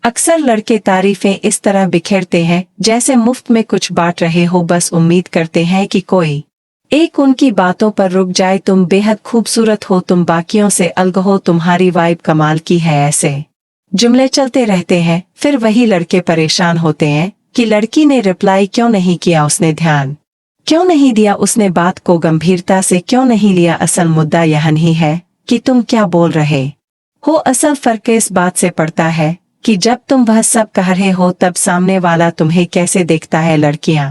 अक्सर लड़के तारीफें इस तरह बिखेरते हैं जैसे मुफ्त में कुछ बांट रहे हो, बस उम्मीद करते हैं कि कोई एक उनकी बातों पर रुक जाए। तुम बेहद खूबसूरत हो, तुम बाकियों से अलग हो, तुम्हारी वाइब कमाल की है, ऐसे जुमले चलते रहते हैं। फिर वही लड़के परेशान होते हैं कि लड़की ने रिप्लाई क्यों नहीं किया, उसने ध्यान क्यों नहीं दिया, उसने बात को गंभीरता से क्यों नहीं लिया। असल मुद्दा यह नहीं है कि तुम क्या बोल रहे हो, असल फर्क इस बात से पड़ता है कि जब तुम वह सब कह रहे हो तब सामने वाला तुम्हें कैसे देखता है। लड़कियां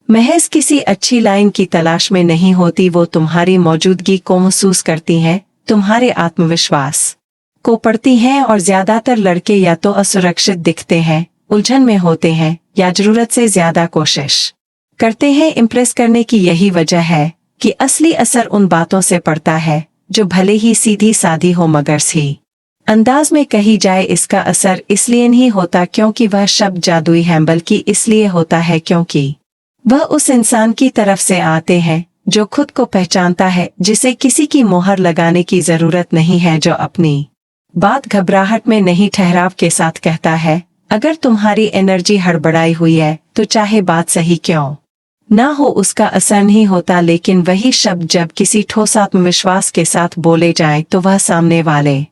महज किसी अच्छी लाइन की तलाश में नहीं होती, वो तुम्हारी मौजूदगी को महसूस करती हैं, तुम्हारे आत्मविश्वास को पढ़ती हैं। और ज्यादातर लड़के या तो असुरक्षित दिखते हैं, उलझन में होते हैं, या जरूरत से ज्यादा कोशिश करते हैं इम्प्रेस करने की। यही वजह है कि असली असर उन बातों से पड़ता है जो भले ही सीधी सादी हो मगर सही अंदाज में कही जाए। इसका असर इसलिए नहीं होता क्योंकि वह शब्द जादुई है, बल्कि इसलिए होता है क्योंकि वह उस इंसान की तरफ से आते हैं जो खुद को पहचानता है, जिसे किसी की मोहर लगाने की जरूरत नहीं है, जो अपनी बात घबराहट में नहीं ठहराव के साथ कहता है। अगर तुम्हारी एनर्जी हड़बड़ाई हुई है तो चाहे बात सही क्यों ना हो उसका असर नहीं होता, लेकिन वही शब्द जब किसी ठोस आत्मविश्वास के साथ बोले जाएं तो वह सामने वाले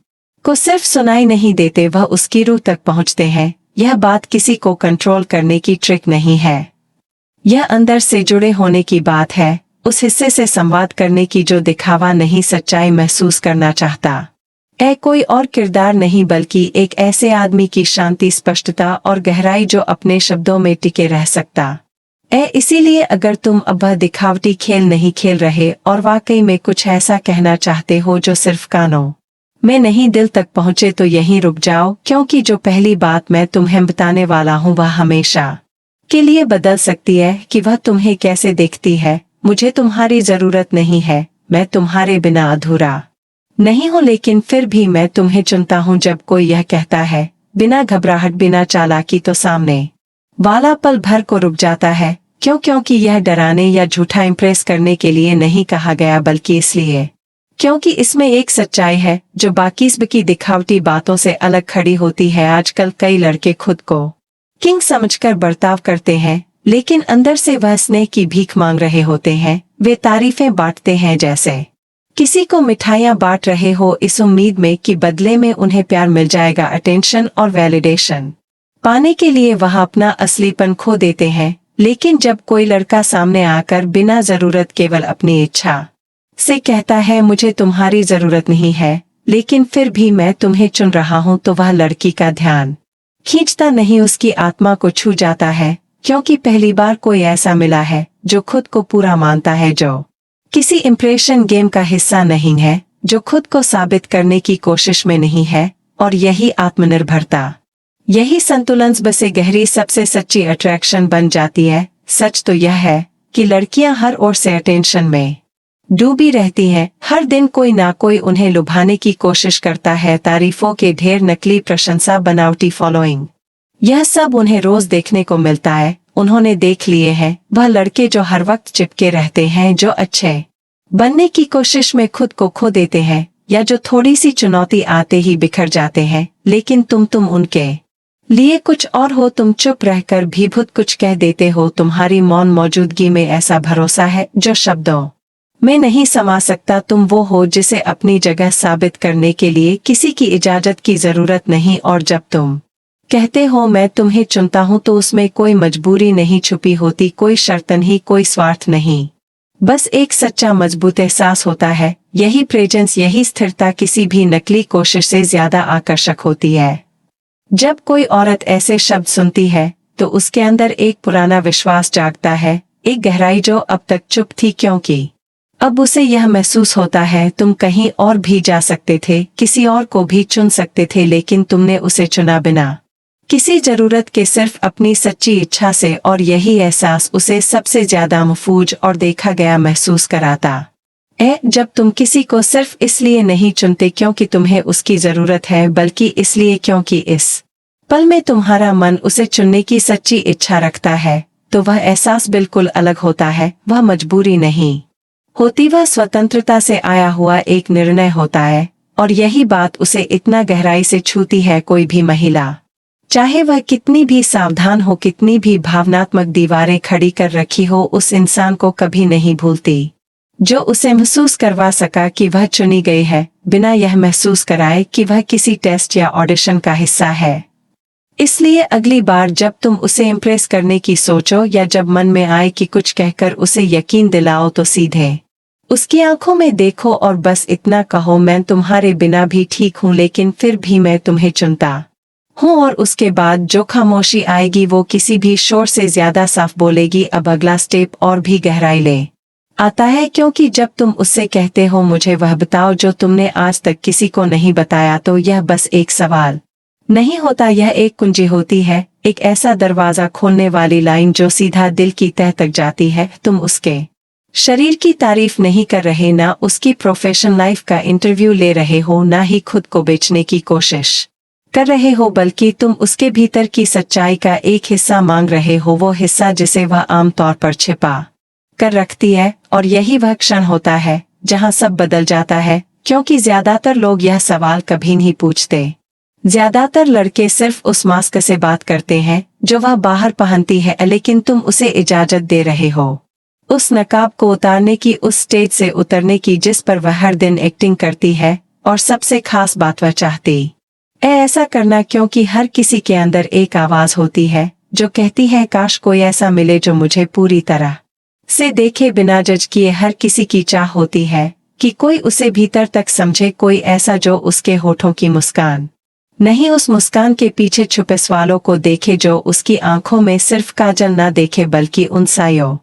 को सिर्फ सुनाई नहीं देते, वह उसकी रूह तक पहुंचते हैं। यह बात किसी को कंट्रोल करने की ट्रिक नहीं है, यह अंदर से जुड़े होने की बात है, उस हिस्से से संवाद करने की जो दिखावा नहीं, सच्चाई महसूस करना चाहता कोई और किरदार नहीं, बल्कि एक ऐसे आदमी की शांति, स्पष्टता और गहराई जो अपने शब्दों में टिके रह सकता इसीलिए अगर तुम अब वह दिखावटी खेल नहीं खेल रहे और वाकई में कुछ ऐसा कहना चाहते हो जो सिर्फ कानों में नहीं दिल तक पहुंचे, तो यहीं रुक जाओ, क्योंकि जो पहली बात मैं तुम्हें बताने वाला हूँ वह हमेशा के लिए बदल सकती है कि वह तुम्हें कैसे देखती है। मुझे तुम्हारी जरूरत नहीं है, मैं तुम्हारे बिना अधूरा नहीं हूँ, लेकिन फिर भी मैं तुम्हें चुनता हूँ। जब कोई यह कहता है बिना घबराहट, बिना चालाकी, तो सामने वाला पल भर को रुक जाता है। क्योंकि यह डराने या झूठा इम्प्रेस करने के लिए नहीं कहा गया, बल्कि इसलिए क्योंकि इसमें एक सच्चाई है जो बाकी की दिखावटी बातों से अलग खड़ी होती है। आजकल कई लड़के खुद को किंग समझकर बर्ताव करते हैं, लेकिन अंदर से वह स्नेह की भीख मांग रहे होते हैं। वे तारीफें बांटते हैं जैसे किसी को मिठाइयाँ बांट रहे हो, इस उम्मीद में कि बदले में उन्हें प्यार मिल जाएगा। अटेंशन और वैलिडेशन पाने के लिए वह अपना असलीपन खो देते हैं। लेकिन जब कोई लड़का सामने आकर बिना जरूरत केवल अपनी इच्छा से कहता है मुझे तुम्हारी जरूरत नहीं है, लेकिन फिर भी मैं तुम्हें चुन रहा हूँ, तो वह लड़की का ध्यान खींचता नहीं, उसकी आत्मा को छू जाता है। क्योंकि पहली बार कोई ऐसा मिला है जो खुद को पूरा मानता है, जो किसी इम्प्रेशन गेम का हिस्सा नहीं है, जो खुद को साबित करने की कोशिश में नहीं है। और यही आत्मनिर्भरता, यही संतुलन बसे गहरी सबसे सच्ची अट्रैक्शन बन जाती है। सच तो यह है कि लड़कियां हर ओर से अटेंशन में डूबी रहती हैं। हर दिन कोई ना कोई उन्हें लुभाने की कोशिश करता है। तारीफों के ढेर, नकली प्रशंसा, बनावटी फॉलोइंग, यह सब उन्हें रोज देखने को मिलता है। उन्होंने देख लिए हैं वह लड़के जो हर वक्त चिपके रहते हैं, जो अच्छे बनने की कोशिश में खुद को खो देते हैं, या जो थोड़ी सी चुनौती आते ही बिखर जाते हैं। लेकिन तुम उनके लिए कुछ और हो, तुम चुप रहकर भी बहुत कुछ कह देते हो। तुम्हारी मौन मौजूदगी में ऐसा भरोसा है जो शब्दों में नहीं समा सकता। तुम वो हो जिसे अपनी जगह साबित करने के लिए किसी की इजाजत की जरूरत नहीं। और जब तुम कहते हो मैं तुम्हें चुनता हूँ, तो उसमें कोई मजबूरी नहीं छुपी होती, कोई शर्त नहीं, कोई स्वार्थ नहीं, बस एक सच्चा मजबूत एहसास होता है। यही प्रेजेंस, यही स्थिरता किसी भी नकली कोशिश से ज्यादा आकर्षक होती है। जब कोई औरत ऐसे शब्द सुनती है तो उसके अंदर एक पुराना विश्वास जागता है, एक गहराई जो अब तक चुप थी, क्योंकि अब उसे यह महसूस होता है तुम कहीं और भी जा सकते थे, किसी और को भी चुन सकते थे, लेकिन तुमने उसे चुना बिना किसी जरूरत के, सिर्फ अपनी सच्ची इच्छा से। और यही एहसास उसे सबसे ज्यादा महफूज और देखा गया महसूस कराता जब तुम किसी को सिर्फ इसलिए नहीं चुनते क्योंकि तुम्हें उसकी जरूरत है, बल्कि इसलिए क्योंकि इस पल में तुम्हारा मन उसे चुनने की सच्ची इच्छा रखता है, तो वह एहसास बिल्कुल अलग होता है। वह मजबूरी नहीं होती, वह स्वतंत्रता से आया हुआ एक निर्णय होता है। और यही बात उसे इतना गहराई से छूती है। कोई भी महिला चाहे वह कितनी भी सावधान हो, कितनी भी भावनात्मक दीवारें खड़ी कर रखी हो, उस इंसान को कभी नहीं भूलती जो उसे महसूस करवा सका कि वह चुनी गई है, बिना यह महसूस कराए कि वह किसी टेस्ट या ऑडिशन का हिस्सा है। इसलिए अगली बार जब तुम उसे इम्प्रेस करने की सोचो या जब मन में आए कि कुछ कहकर उसे यकीन दिलाओ, तो सीधे उसकी आंखों में देखो और बस इतना कहो, मैं तुम्हारे बिना भी ठीक हूँ, लेकिन फिर भी मैं तुम्हें चुनता हूँ। और उसके बाद जो खामोशी आएगी वो किसी भी शोर से ज्यादा साफ बोलेगी। अब अगला स्टेप और भी गहराई ले आता है, क्योंकि जब तुम उससे कहते हो मुझे वह बताओ जो तुमने आज तक किसी को नहीं बताया, तो यह बस एक सवाल नहीं होता, यह एक कुंजी होती है, एक ऐसा दरवाजा खोलने वाली लाइन जो सीधा दिल की तह तक जाती है। तुम उसके शरीर की तारीफ नहीं कर रहे, ना उसकी प्रोफेशनल लाइफ का इंटरव्यू ले रहे हो, ना ही खुद को बेचने की कोशिश कर रहे हो, बल्कि तुम उसके भीतर की सच्चाई का एक हिस्सा मांग रहे हो, वो हिस्सा जिसे वह आमतौर पर छिपा कर रखती है। और यही वह क्षण होता है जहां सब बदल जाता है, क्योंकि ज्यादातर लोग यह सवाल कभी नहीं पूछते। ज्यादातर लड़के सिर्फ उस मास्क से बात करते हैं जो वह बाहर पहनती है, लेकिन तुम उसे इजाजत दे रहे हो उस नकाब को उतारने की, उस स्टेज से उतरने की जिस पर वह हर दिन एक्टिंग करती है। और सबसे खास बात, वह चाहती है ऐसा करना क्योंकि हर किसी के अंदर एक आवाज होती है जो कहती है काश कोई ऐसा मिले जो मुझे पूरी तरह से देखे बिना जज किए। हर किसी की चाह होती है कि कोई उसे भीतर तक समझे, कोई ऐसा जो उसके होठों की मुस्कान नहीं, उस मुस्कान के पीछे छुपे सवालों को देखे, जो उसकी आंखों में सिर्फ काजल ना देखे बल्कि उन सायों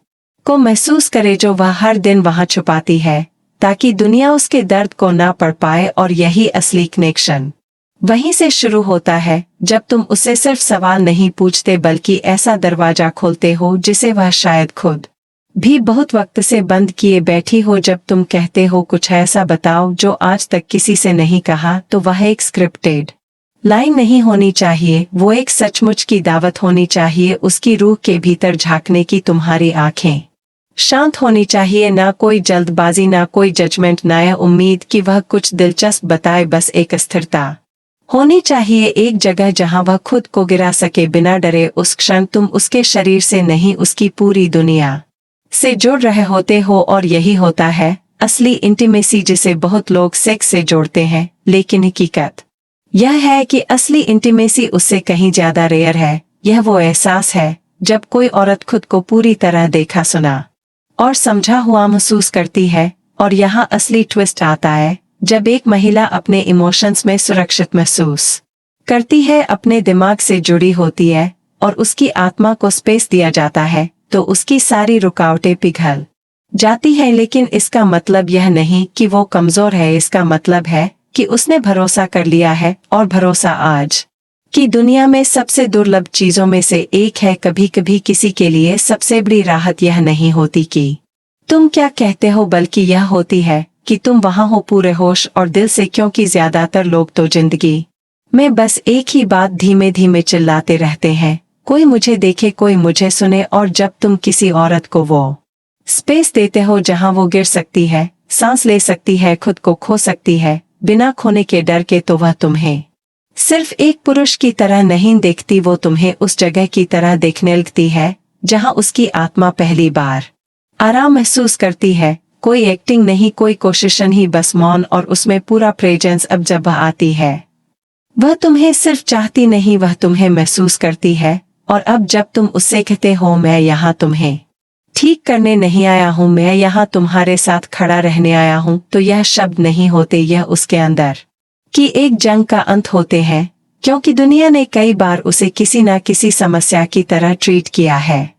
को महसूस करे जो वह हर दिन वहां छुपाती है, ताकि दुनिया उसके दर्द को ना पढ़ पाए। और यही असली कनेक्शन वहीं से शुरू होता है जब तुम उससे सिर्फ सवाल नहीं पूछते बल्कि ऐसा दरवाजा खोलते हो जिसे वह शायद खुद भी बहुत वक्त से बंद किए बैठी हो। जब तुम कहते हो कुछ ऐसा बताओ जो आज तक किसी से नहीं कहा, तो वह एक स्क्रिप्टेड लाइन नहीं होनी चाहिए, वो एक सचमुच की दावत होनी चाहिए। उसकी रूह के भीतर झांकने की तुम्हारी आंखें शांत होनी चाहिए, ना कोई जल्दबाजी, ना कोई जजमेंट, ना यह उम्मीद कि वह कुछ दिलचस्प बताए, बस एक स्थिरता होनी चाहिए, एक जगह जहां वह खुद को गिरा सके बिना डरे। उस क्षण तुम उसके शरीर से नहीं, उसकी पूरी दुनिया से जुड़ रहे होते हो। और यही होता है असली इंटीमेसी, जिसे बहुत लोग सेक्स से जोड़ते हैं, लेकिन हकीकत यह है कि असली इंटीमेसी उससे कहीं ज्यादा रेयर है। यह वो एहसास है जब कोई औरत खुद को पूरी तरह देखा, सुना और समझा हुआ महसूस करती है। और यहाँ असली ट्विस्ट आता है जब एक महिला अपने इमोशंस में सुरक्षित महसूस करती है, अपने दिमाग से जुड़ी होती है और उसकी आत्मा को स्पेस दिया जाता है, तो उसकी सारी रुकावटें पिघल जाती हैं। लेकिन इसका मतलब यह नहीं कि वो कमजोर है, इसका मतलब है कि उसने भरोसा कर लिया है। और भरोसा आज की दुनिया में सबसे दुर्लभ चीजों में से एक है। कभी कभी किसी के लिए सबसे बड़ी राहत यह नहीं होती कि तुम क्या कहते हो, बल्कि यह होती है कि तुम वहां हो पूरे होश और दिल से। क्योंकि ज्यादातर लोग तो जिंदगी में बस एक ही बात धीमे धीमे चिल्लाते रहते हैं, कोई मुझे देखे, कोई मुझे सुने। और जब तुम किसी औरत को वो स्पेस देते हो जहां वो गिर सकती है, सांस ले सकती है, खुद को खो सकती है बिना खोने के डर के, तो वह तुम्हें सिर्फ एक पुरुष की तरह नहीं देखती, वो तुम्हें उस जगह की तरह देखने लगती है जहां उसकी आत्मा पहली बार आराम महसूस करती है। कोई एक्टिंग नहीं, कोई कोशिश नहीं, बस मौन और उसमें पूरा प्रेजेंस। अब जब वह आती है, वह तुम्हें सिर्फ चाहती नहीं, वह तुम्हें महसूस करती है। और अब जब तुम उससे कहते हो मैं यहाँ तुम्हें ठीक करने नहीं आया हूँ, मैं यहाँ तुम्हारे साथ खड़ा रहने आया हूँ, तो यह शब्द नहीं होते, यह उसके अंदर कि एक जंग का अंत होते हैं। क्योंकि दुनिया ने कई बार उसे किसी न किसी समस्या की तरह ट्रीट किया है,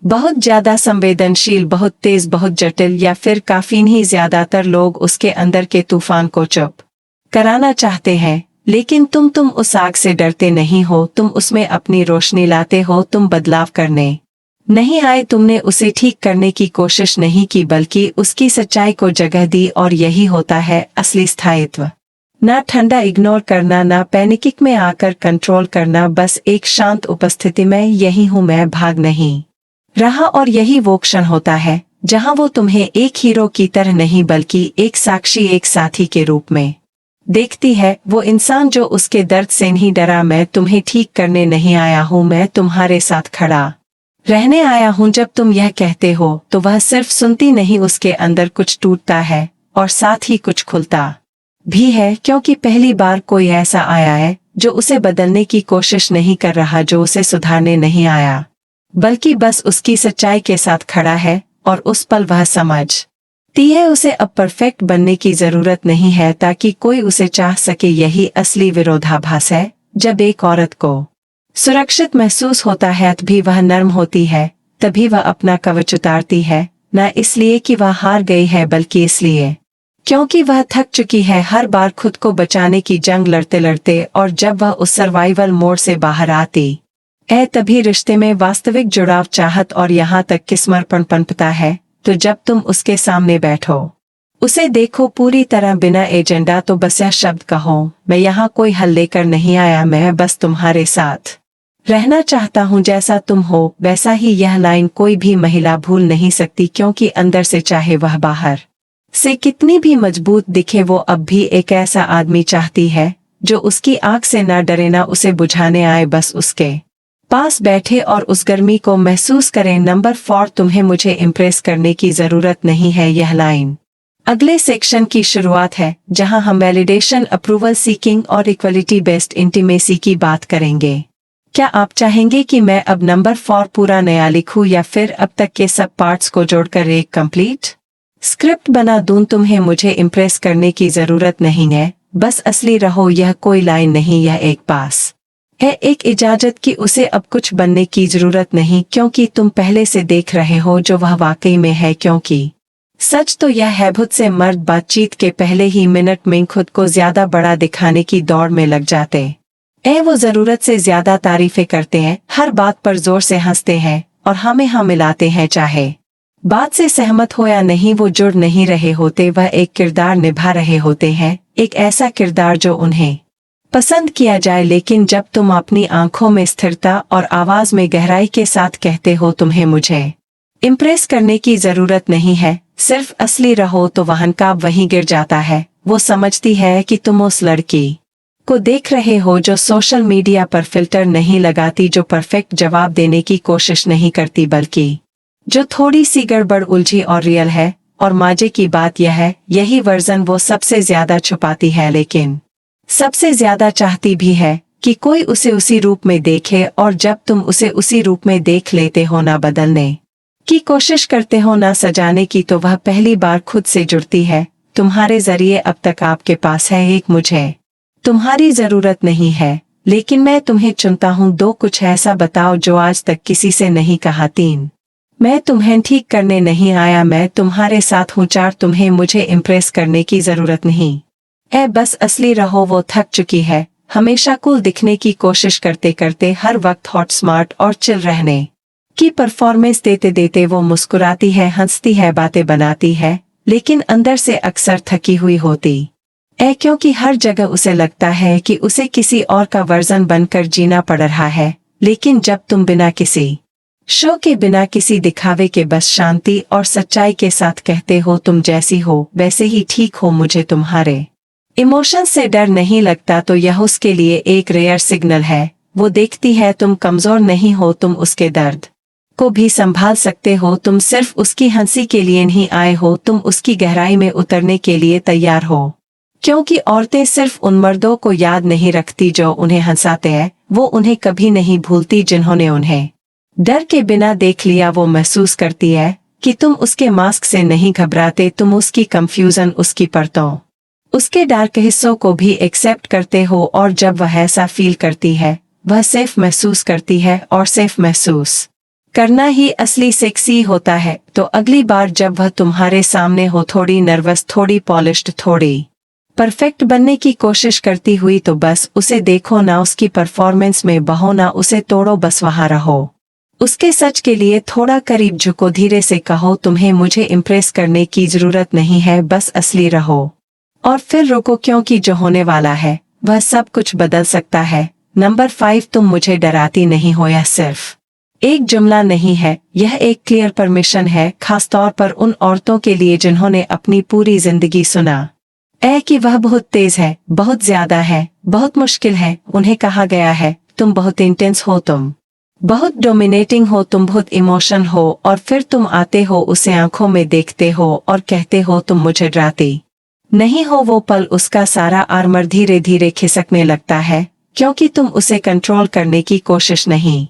बहुत ज्यादा संवेदनशील, बहुत तेज, बहुत जटिल, या फिर काफी नहीं। ज्यादातर लोग उसके अंदर के तूफान को चुप कराना चाहते हैं, लेकिन तुम उस आग से डरते नहीं हो, तुम उसमें अपनी रोशनी लाते हो। तुम बदलाव करने नहीं आए, तुमने उसे ठीक करने की कोशिश नहीं की, बल्कि उसकी सच्चाई को जगह दी। और यही होता है असली स्थायित्व, ना ठंडा इग्नोर करना, ना पैनिक में आकर कंट्रोल करना, बस एक शांत उपस्थिति में, यही हूँ मैं, भाग नहीं रहा। और यही वो क्षण होता है जहां वो तुम्हें एक हीरो की तरह नहीं बल्कि एक साक्षी, एक साथी के रूप में देखती है वो इंसान जो उसके दर्द से नहीं डरा। मैं तुम्हें ठीक करने नहीं आया हूँ, मैं तुम्हारे साथ खड़ा रहने आया हूँ। जब तुम यह कहते हो तो वह सिर्फ सुनती नहीं, उसके अंदर कुछ टूटता है और साथ ही कुछ खुलता भी है, क्योंकि पहली बार कोई ऐसा आया है जो उसे बदलने की कोशिश नहीं कर रहा, जो उसे सुधारने नहीं आया, बल्कि बस उसकी सच्चाई के साथ खड़ा है। और उस पल वह समझती है उसे अब परफेक्ट बनने की जरूरत नहीं है ताकि कोई उसे चाह सके। यही असली विरोधाभास है। जब एक औरत को सुरक्षित महसूस होता है तभी वह नर्म होती है, तभी वह अपना कवच उतारती है, न इसलिए कि वह हार गई है बल्कि इसलिए क्योंकि वह थक चुकी है हर बार खुद को बचाने की जंग लड़ते लड़ते। और जब वह उस सर्वाइवल मोड से बाहर आती है तभी रिश्ते में वास्तविक जुड़ाव, चाहत और यहाँ तक कि समर्पण पनपता है। तो जब तुम उसके सामने बैठो, उसे देखो पूरी तरह बिना एजेंडा, तो बस यह शब्द कहो, मैं यहाँ कोई हल लेकर नहीं आया, मैं बस तुम्हारे साथ रहना चाहता हूँ। जैसा तुम हो वैसा ही। यह लाइन कोई भी महिला भूल नहीं सकती, क्योंकि अंदर से चाहे वह बाहर से कितनी भी मजबूत दिखे, वो अब भी एक ऐसा आदमी चाहती है जो उसकी आग से ना डरे, ना उसे बुझाने आए, बस उसके पास बैठे और उस गर्मी को महसूस करें। नंबर 4, तुम्हें मुझे इम्प्रेस करने की जरूरत नहीं है। यह लाइन अगले सेक्शन की शुरुआत है, जहां हम वैलिडेशन, अप्रूवल सीकिंग और इक्वलिटी बेस्ड इंटीमेसी की बात करेंगे। क्या आप चाहेंगे कि मैं अब नंबर 4 पूरा नया लिखूं या फिर अब तक के सब पार्ट्स को जोड़कर एक कंप्लीट स्क्रिप्ट बना दूं? तुम्हें मुझे इम्प्रेस करने की जरूरत नहीं है, बस असली रहो। यह कोई लाइन नहीं, यह एक पास है, एक इजाजत कि उसे अब कुछ बनने की जरूरत नहीं, क्योंकि तुम पहले से देख रहे हो जो वह वाकई में है। क्योंकि सच तो यह है, बहुत से मर्द बातचीत के पहले ही मिनट में खुद को ज्यादा बड़ा दिखाने की दौड़ में लग जाते हैं। वो जरूरत से ज्यादा तारीफें करते हैं, हर बात पर जोर से हंसते हैं और हमें हाँ मिलाते हैं, चाहे बात से सहमत हो या नहीं। वो जुड़ नहीं रहे होते, वह एक किरदार निभा रहे होते हैं, एक ऐसा किरदार जो उन्हें पसंद किया जाए। लेकिन जब तुम अपनी आंखों में स्थिरता और आवाज में गहराई के साथ कहते हो तुम्हें मुझे इम्प्रेस करने की जरूरत नहीं है, सिर्फ असली रहो, तो वहन का वहीं गिर जाता है। वो समझती है कि तुम उस लड़की को देख रहे हो जो सोशल मीडिया पर फिल्टर नहीं लगाती, जो परफेक्ट जवाब देने की कोशिश नहीं करती, बल्कि जो थोड़ी सी गड़बड़, उलझी और रियल है। और मजे की बात यह है, यही वर्जन वो सबसे ज्यादा छुपाती है, लेकिन सबसे ज्यादा चाहती भी है कि कोई उसे उसी रूप में देखे। और जब तुम उसे उसी रूप में देख लेते हो, ना बदलने की कोशिश करते हो, ना सजाने की, तो वह पहली बार खुद से जुड़ती है तुम्हारे जरिए। अब तक आपके पास है एक मुझे तुम्हारी जरूरत नहीं है, लेकिन मैं तुम्हें चुनता हूँ। 2, कुछ ऐसा बताओ जो आज तक किसी से नहीं कहा। 3, मैं तुम्हें ठीक करने नहीं आया, मैं तुम्हारे साथ हूँ। 4, तुम्हें मुझे इम्प्रेस करने की जरूरत नहीं है, बस असली रहो। वो थक चुकी है हमेशा कूल दिखने की कोशिश करते करते, हर वक्त हॉट, स्मार्ट और चिल रहने की परफॉर्मेंस देते देते। वो मुस्कुराती है, हंसती है, बातें बनाती है, लेकिन अंदर से अक्सर थकी हुई होती है, क्योंकि हर जगह उसे लगता है कि उसे किसी और का वर्जन बनकर जीना पड़ रहा है। लेकिन जब तुम बिना किसी शो के, बिना किसी दिखावे के, बस शांति और सच्चाई के साथ कहते हो तुम जैसी हो वैसे ही ठीक हो, मुझे तुम्हारे इमोशन से डर नहीं लगता, तो यह उसके लिए एक रेयर सिग्नल है। वो देखती है तुम कमजोर नहीं हो, तुम उसके दर्द को भी संभाल सकते हो। तुम सिर्फ उसकी हंसी के लिए नहीं आए हो, तुम उसकी गहराई में उतरने के लिए तैयार हो। क्योंकि औरतें सिर्फ उन मर्दों को याद नहीं रखती जो उन्हें हंसाते हैं, वो उन्हें कभी नहीं भूलती जिन्होंने उन्हें डर के बिना देख लिया। वो महसूस करती है कि तुम उसके मास्क से नहीं घबराते, तुम उसकी कंफ्यूजन, उसकी परतों, उसके डार्क हिस्सों को भी एक्सेप्ट करते हो। और जब वह ऐसा फील करती है, वह सेफ महसूस करती है, और सेफ महसूस करना ही असली सेक्सी होता है। तो अगली बार जब वह तुम्हारे सामने हो, थोड़ी नर्वस, थोड़ी पॉलिश्ड, थोड़ी परफेक्ट बनने की कोशिश करती हुई, तो बस उसे देखो, ना उसकी परफॉर्मेंस में बहो, ना उसे तोड़ो, बस वहां रहो। उसके सच के लिए थोड़ा करीब झुको, धीरे से कहो तुम्हें मुझे इम्प्रेस करने की जरूरत नहीं है, बस असली रहो। और फिर रुको, क्योंकि जो होने वाला है वह सब कुछ बदल सकता है। नंबर 5, तुम मुझे डराती नहीं हो। यह सिर्फ एक जुमला नहीं है, यह एक क्लियर परमिशन है, खासतौर पर उन औरतों के लिए जिन्होंने अपनी पूरी जिंदगी सुना कि वह बहुत तेज है, बहुत ज्यादा है, बहुत मुश्किल है। उन्हें कहा गया है तुम बहुत इंटेंस हो, तुम बहुत डोमिनेटिंग हो, तुम बहुत इमोशन हो, और फिर तुम आते हो, उसे आंखों में देखते हो और कहते हो तुम मुझे डराती नहीं हो। वो पल उसका सारा आर्मर धीरे धीरे खिसकने लगता है, क्योंकि तुम उसे कंट्रोल करने की कोशिश नहीं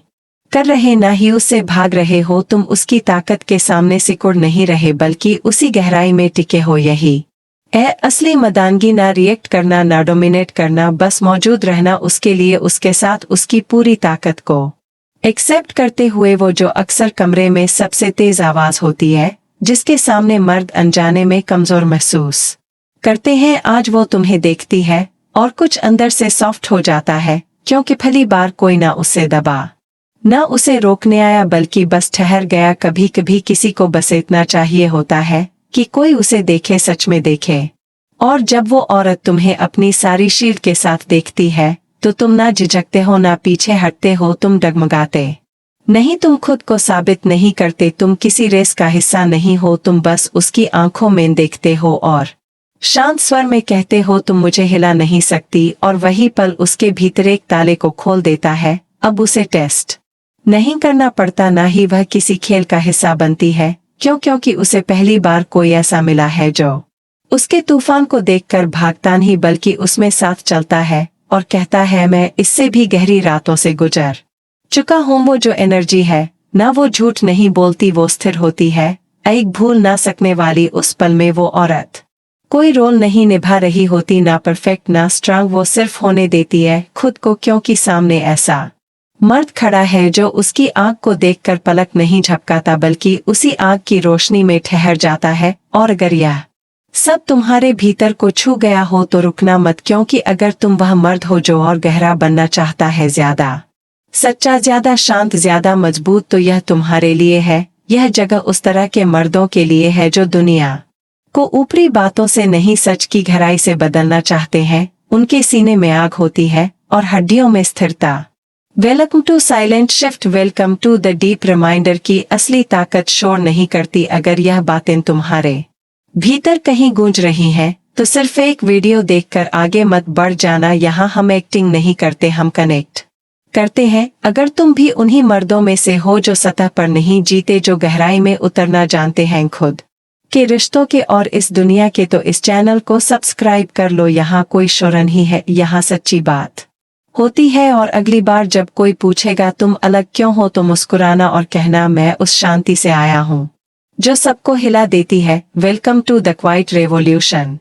कर रहे, ना ही उससे भाग रहे हो। तुम उसकी ताकत के सामने सिकुड़ नहीं रहे, बल्कि उसी गहराई में टिके हो। यही असली मर्दानगी, ना रिएक्ट करना, ना डोमिनेट करना, बस मौजूद रहना उसके लिए, उसके साथ, उसकी पूरी ताकत को एक्सेप्ट करते हुए। वो जो अक्सर कमरे में सबसे तेज आवाज होती है, जिसके सामने मर्द अनजाने में कमजोर महसूस करते हैं, आज वो तुम्हें देखती है और कुछ अंदर से सॉफ्ट हो जाता है, क्योंकि पहली बार कोई ना उसे दबा, ना उसे रोकने आया, बल्कि बस ठहर गया। कभी कभी किसी को बस इतना चाहिए होता है कि कोई उसे देखे, सच में देखे। और जब वो औरत तुम्हें अपनी सारी शील्ड के साथ देखती है, तो तुम ना झिझकते हो, ना पीछे हटते हो, तुम डगमगाते नहीं, तुम खुद को साबित नहीं करते, तुम किसी रेस का हिस्सा नहीं हो, तुम बस उसकी आंखों में देखते हो और शांत स्वर में कहते हो तुम मुझे हिला नहीं सकती। और वही पल उसके भीतर एक ताले को खोल देता है। अब उसे टेस्ट नहीं करना पड़ता, ना ही वह किसी खेल का हिस्सा बनती है, क्योंकि उसे पहली बार कोई ऐसा मिला है जो उसके तूफान को देखकर भागता नहीं, बल्कि उसमें साथ चलता है और कहता है मैं इससे भी गहरी रातों से गुजर चुका हूँ। वो जो एनर्जी है, ना वो झूठ नहीं बोलती, वो स्थिर होती है, एक भूल ना सकने वाली। उस पल में वो औरत कोई रोल नहीं निभा रही होती, ना परफेक्ट, ना स्ट्रांग, वो सिर्फ होने देती है खुद को, क्योंकि सामने ऐसा मर्द खड़ा है जो उसकी आंख को देखकर पलक नहीं झपकाता, बल्कि उसी आंख की रोशनी में ठहर जाता है। और अगर यह सब तुम्हारे भीतर को छू गया हो तो रुकना मत, क्योंकि अगर तुम वह मर्द हो जो और गहरा बनना चाहता है, ज्यादा सच्चा, ज्यादा शांत, ज्यादा मजबूत, तो यह तुम्हारे लिए है। यह जगह उस तरह के मर्दों के लिए है जो दुनिया को ऊपरी बातों से नहीं, सच की गहराई से बदलना चाहते हैं। उनके सीने में आग होती है और हड्डियों में स्थिरता। Welcome to silent shift, welcome to the deep reminder की असली ताकत शोर नहीं करती। अगर यह बातें तुम्हारे भीतर कहीं गूंज रही हैं, तो सिर्फ एक वीडियो देखकर आगे मत बढ़ जाना। यहाँ हम एक्टिंग नहीं करते, हम कनेक्ट करते हैं। अगर तुम भी उन्हीं मर्दों में से हो जो सतह पर नहीं जीते, जो गहराई में उतरना जानते हैं खुद के रिश्तों के और इस दुनिया के, तो इस चैनल को सब्सक्राइब कर लो। यहाँ कोई शोर नहीं है, यहाँ सच्ची बात होती है। और अगली बार जब कोई पूछेगा तुम अलग क्यों हो, तो मुस्कुराना और कहना मैं उस शांति से आया हूँ जो सबको हिला देती है। Welcome to the quiet revolution.